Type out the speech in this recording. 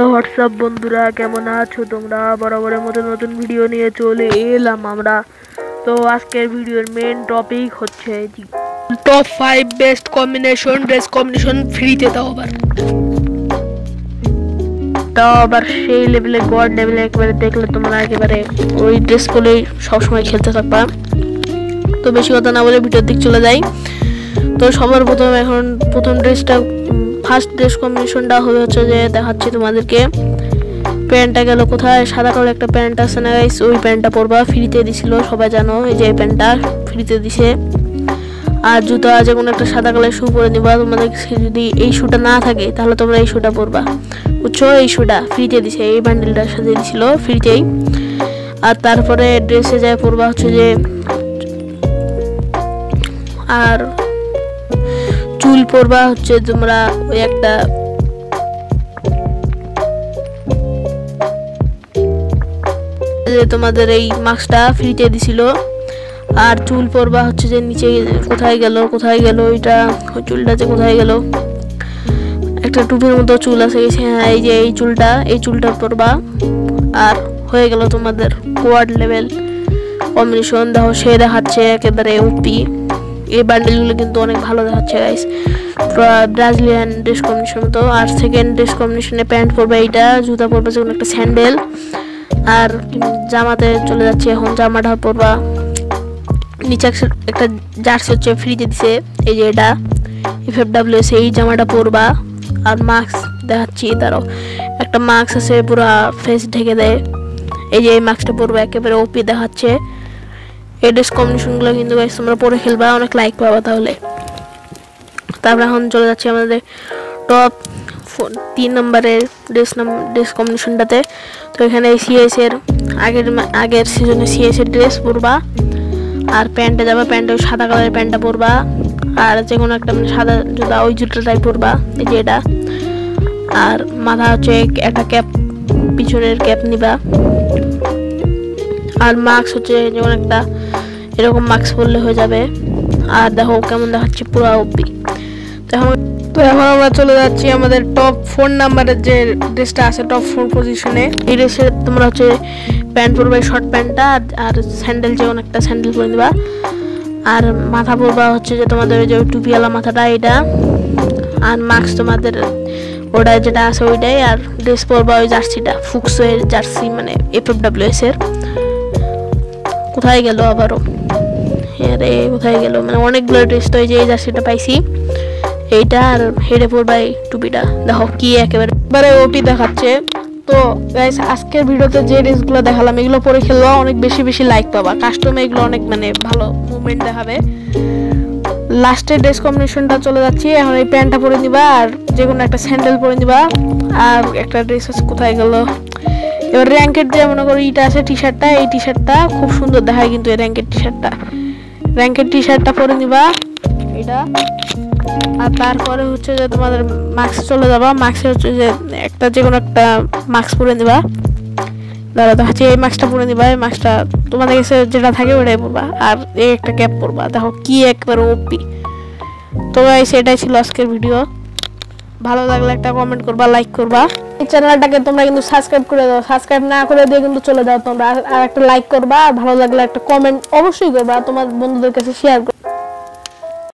WhatsApp বন্ধুরা, কেমন আছো তোমরা? বরাবরের মতো নতুন ভিডিও নিয়ে চলে এলাম আমরা। তো আজকের ভিডিওর মেন টপিক হচ্ছে top 5 best combination, dress combination ফ্রিতে দাও আবার সেই লেভেলে গড লেভেলে একেবারে দেখলে তোমরা একেবারে ওই ড্রেস পরেই সবসময় খেলতে থাকবা। তো বেশি কথা না বলে ভিডিওর দিক চলে যাই। তো সবার প্রথম ড্রেসটা, ফার্স্ট ড্রেস কম্বিনেশনটা হচ্ছে যে দেখাচ্ছি তোমাদেরকে। প্যান্টটা গেল কোথায়? সাদা কালো একটা প্যান্ট আছে না গাইস, ওই প্যান্টটা পরবা, ফ্রিতে দিছিল, সবাই জানো এই যে এই প্যান্টটা ফ্রিতে দিছে। আর জুতা যে কোনো একটা সাদা কালার শু পরে নিবা। তোমাদের যদি এই শুটা না থাকে তাহলে তোমরা এই শুটা পরবা, বুঝছো? এই শুটা ফ্রিতে দিছে, এই বান্ডেলটার সাথে দিছিল ফ্রিতেই। আর তারপরে ড্রেসে যায় পরবা হচ্ছে যে, আর চুল পরবা হচ্ছে তোমরা ওই একটা তোমাদের এই মাস্কটা ফ্রিতে দিছিল। আর চুল পরবা হচ্ছে যে নিচে কোথায় গেল ওইটা, ওই চুলটা যে কোথায় গেল, একটা টুপির মতো চুল আছে, হ্যাঁ এই যে এই চুলটা পরবা। আর হয়ে গেল তোমাদের কোয়াড লেভেল কম্বিনেশন। দেখো সে দেখাচ্ছে একেবারে ওপি। এই বান্ডেলগুলো কিন্তু অনেক ভালো দেখাচ্ছে গাইস, ব্রাজিলিয়ান ড্রেস কম্বিনেশন মতো। আর সেকেন্ড ড্রেস কম্বিনেশনে প্যান্ট পরবে এইটা, জুতা পরবে যেমন একটা স্যান্ডেল। আর জামাতে চলে যাচ্ছে এখন, জামাটা পরবা নিচে একটা জার্সি হচ্ছে ফ্রিতে দিছে, এই যে এটা FFWS, এই জামাটা পরবা। আর মাস্ক দেখাচ্ছি, তারও একটা মাস্ক আছে পুরো ফেস ঢেকে দেয়, এই যে এই মাস্কটা পরবা, একেবারে ওপি দেখাচ্ছে। এই ড্রেস কম্বিনেশনগুলো কিন্তু গাইস তোমরা পরে খেলবা, অনেক লাইক পাবা তাহলে। তারপরে এখন চলে যাচ্ছে আমাদের টপ 3 নম্বরের ড্রেস কম্বিনেশনটাতে। তো এখানে সিএস এর আগের সিজনে সিএস এর ড্রেস পরবা। আর প্যান্টে যাবা, প্যান্টে সাদা কালারের প্যান্টটা পরবা। আর যে কোনো একটা সাদা জুতা, ওই জুতাটাই পরবা, এই যে এটা। আর মাথা হচ্ছে একটা ক্যাপ, পিছনের ক্যাপ নিবা। আর মাস্ক হচ্ছে যেমন একটা এরকম মাস্ক পরলে হয়ে যাবে। আর দেখো কেমন দেখাচ্ছে পুরো ওপি। তো এখন আমরা চলে যাচ্ছি আমাদের টপ 4 নাম্বারের যে ড্রেসটা আছে, টপ 4 পজিশনে। এই ড্রেসে তোমরা হচ্ছে প্যান্ট পরবে, শর্ট প্যান্টটা, আর স্যান্ডেল যেমন একটা স্যান্ডেল পরে দিবা। আর মাথা পরবা হচ্ছে যে তোমাদের ওই যে টুপিওয়ালা মাথাটা, এটা। আর মাস্ক তোমাদের ওটা যেটা আছে ওইটাই। আর ড্রেস পরবা ওই জার্সিটা, ফুক্সের জার্সি, মানে FFWS এর। কোথায় গেল আবারও, আরে কোথায় গেল, মানে অনেকগুলো ড্রেস। তো এই যে এই জার্সিটা পাইছি, এইটা। আর হেডে পরবা এই টুপিটা, দেখো কি একেবারে ওপি দেখাচ্ছে। তো গাইস আজকের ভিডিওতে যে ড্রেসগুলো দেখালাম এগুলো পরে খেলবা, অনেক বেশি লাইক পাবা, কাস্টমে এগুলো অনেক মানে ভালো মুভমেন্ট দেখাবে। লাস্টের ড্রেস কম্বিনেশনটা চলে যাচ্ছি এখন। এই প্যান্টটা পরে নিবা, আর যে কোনো একটা স্যান্ডেল পরে নিবা। আর একটা ড্রেস কোথায় গেল, এবার র্যাঙ্কের যে মনে করো ইটা আছে টি শার্টটা, এই টি শার্টটা খুব সুন্দর দেখায় কিন্তু এই র্যাঙ্কের টি শার্টটা পরে নিবা এটা। আর তারপরে হচ্ছে যে তোমাদের মাস্ক চলে যাবা, মাস্কে হচ্ছে যে একটা যে কোনো একটা মাস্ক পরে নিবা। দাঁড়া দেখাচ্ছি, এই মাস্কটা পরে নিবা, এই মাস্কটা তোমাদের কাছে যেটা থাকে ওটাই পরবা। আর এই একটা ক্যাপ পরবা, দেখো কি একবার ওপি। তো গাইস এটাই ছিল আজকের ভিডিও। ভালো লাগলে একটা কমেন্ট করবা, লাইক করবা। এই চ্যানেলটাকে তোমরা কিন্তু সাবস্ক্রাইব করে দাও, সাবস্ক্রাইব না করে দিয়ে কিন্তু চলে যাও তোমরা। আর একটা লাইক করবা, আর ভালো লাগলে একটা কমেন্ট অবশ্যই করবা, তোমার বন্ধুদের কাছে শেয়ার করবা।